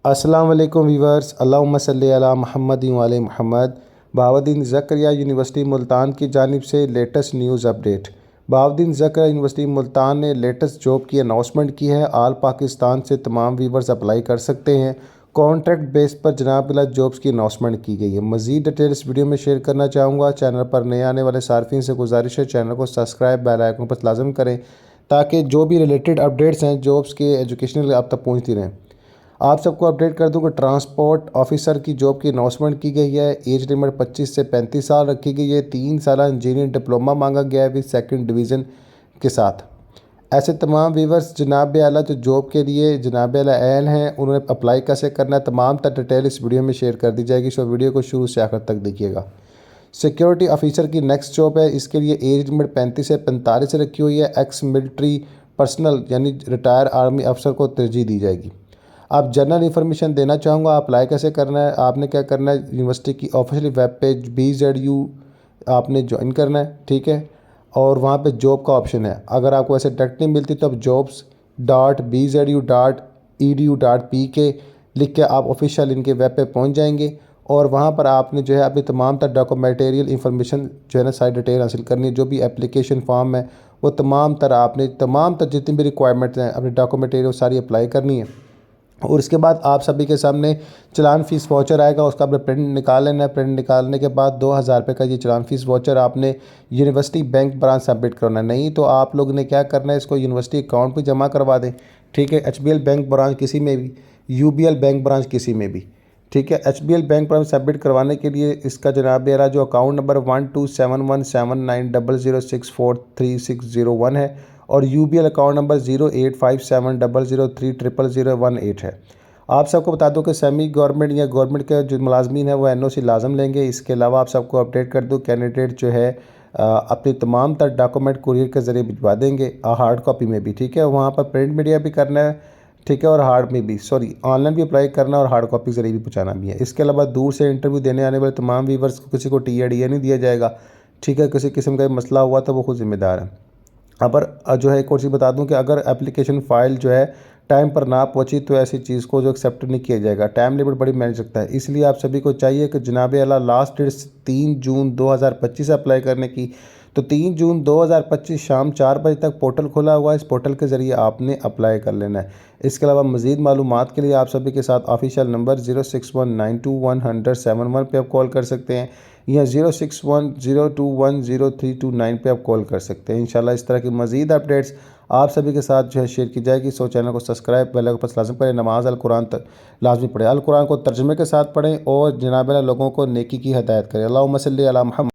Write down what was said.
अस्सलाम वालेकुम वीवर्स, अल्लाहुम्मा सल्ली अला मुहम्मद व आले मुहम्मद। बहाउद्दीन ज़करिया यूनिवर्सिटी मुल्तान की जानिब से latest news update. Bahauddin Zakaria university Multan ने लेटेस्ट जॉब की अनाउंसमेंट की है। आल पाकिस्तान से तमाम वीवर्स अप्लाई कर सकते हैं। कॉन्ट्रैक्ट बेस पर जनाब बिला जॉब्स की अनाउंसमेंट की गई है। मज़ीद डिटेल इस वीडियो में शेयर करना चाहूँगा। चैनल पर नए आने वाले सार्फिन से गुजारिश है चैनल को सब्सक्राइब बेल आइकन पर लाजम करें ताकि जो भी रिलेटेड अपडेट्स हैं जॉब्स के एजुकेशनल आप तक पहुँचती रहें। आप सबको अपडेट कर दूं कि ट्रांसपोर्ट ऑफिसर की जॉब की अनाउंसमेंट की गई है। एज लिमिट 25 से 35 साल रखी गई है। 3 साल इंजीनियरिंग डिप्लोमा मांगा गया है विद सेकंड डिवीज़न के साथ। ऐसे तमाम व्यूवर्स जनाब आला जो जॉब के लिए जनाब आला एल हैं उन्होंने अप्लाई कैसे करना है तमाम तर डिटेल इस वीडियो में शेयर कर दी जाएगी। सो वीडियो को शुरू से आखिर तक देखिएगा। सिक्योरिटी ऑफिसर की नेक्स्ट जॉब है। इसके लिए एज लिमिट 35 से 45 रखी हुई है। एक्स मिलिट्री पर्सनल यानी रिटायर आर्मी अफसर को तरजीह दी जाएगी। आप जनरल इन्फॉर्मेशन देना चाहूँगा अप्लाई कैसे करना है। आपने क्या करना है, यूनिवर्सिटी की ऑफिशियल वेब पेज BZU आपने ज्वाइन करना है, ठीक है। और वहाँ पे जॉब का ऑप्शन है। अगर आपको ऐसे डायरेक्ट नहीं मिलती तो आप jobs.bzu.edu.pk लिख के आप ऑफिशियल इनके वेब पे पहुँच जाएंगे और वहाँ पर आपने जो है अपनी तमाम तर डॉक्यूमेंटेरियल इन्फॉर्मेशन जो है ना सारी डिटेल हासिल करनी है। जो भी एप्लीकेशन फॉर्म है वो तमाम तर आपने तमाम तर जितनी भी रिक्वायरमेंट्स हैं अपनी डॉक्यूमेंटेरियल सारी अप्लाई करनी है। और इसके बाद आप सभी के सामने चलान फ़ीस वाउचर आएगा, उसका आपने प्रिंट निकाल लेना है। प्रिंट निकालने के बाद 2000 रुपये का ये चलान फ़ीस वाउचर आपने यूनिवर्सिटी बैंक ब्रांच सबमिट करना है। नहीं तो आप लोग ने क्या करना है, इसको यूनिवर्सिटी अकाउंट पे जमा करवा दें, ठीक है। HBL बैंक ब्रांच किसी में भी, UBL बैंक ब्रांच किसी में भी, ठीक है। HBL बैंक ब्रांच सबमिट करवाने के लिए इसका जनाब मेरा जो अकाउंट नंबर 12717900643601 है और UBL अकाउंट नंबर 085700300018 है। आप सबको बता दो कि सेमी गवर्नमेंट या गवर्नमेंट के जो मुलाजमीन है वो NOC लाजम लेंगे। इसके अलावा आप सबको अपडेट कर दूँ कैंडिडेट जो है अपनी तमाम तर डॉक्यूमेंट कुरियर के ज़रिए भिजवा देंगे, हार्ड कॉपी में भी, ठीक है। वहाँ पर प्रिंट मीडिया भी करना है, ठीक है, और हार्ड में भी ऑनलाइन भी अप्लाई करना और हार्ड कॉपी ज़रिए भी पहुँचाना भी है। इसके अलावा दूर से इंटरव्यू देने आने वाले तमाम व्यूवर्स को किसी को TA DA नहीं दिया जाएगा, ठीक है। किसी किस्म का मसला हुआ तो वो खुद जिम्मेदार है। अगर जो है एक और चीज़ बता दूं कि अगर एप्लीकेशन फ़ाइल जो है टाइम पर ना पहुंची तो ऐसी चीज़ को जो एक्सेप्ट नहीं किया जाएगा। टाइम लिमिट बड़ी मैनेज सकता है, इसलिए आप सभी को चाहिए कि जनाब आला लास्ट डेट 3 जून 2025 अप्लाई करने की। तो 3 जून 2025 शाम 4 बजे तक पोर्टल खुला हुआ है। इस पोर्टल के ज़रिए आपने अप्लाई कर लेना है। इसके अलावा मज़ीद मालूमात के लिए आप सभी के साथ ऑफिशियल नंबर 0619210071 पे आप कॉल कर सकते हैं या 0610210329 पे आप कॉल कर सकते हैं। इंशाल्लाह इस तरह की मज़ीद अपडेट्स आप सभी के साथ जो है शेयर की जाएगी। सो चैनल को सब्सक्राइब बेल आइकन पर लाजम करें। नमाज अल कुरान लाजमी पढ़ें, अल कुरान को तर्जुमे के साथ पढ़ें और जनाब लोगों को नेकी की हदायत करें। अल्लाहुम्मा सल्ली अला मुहम्मद।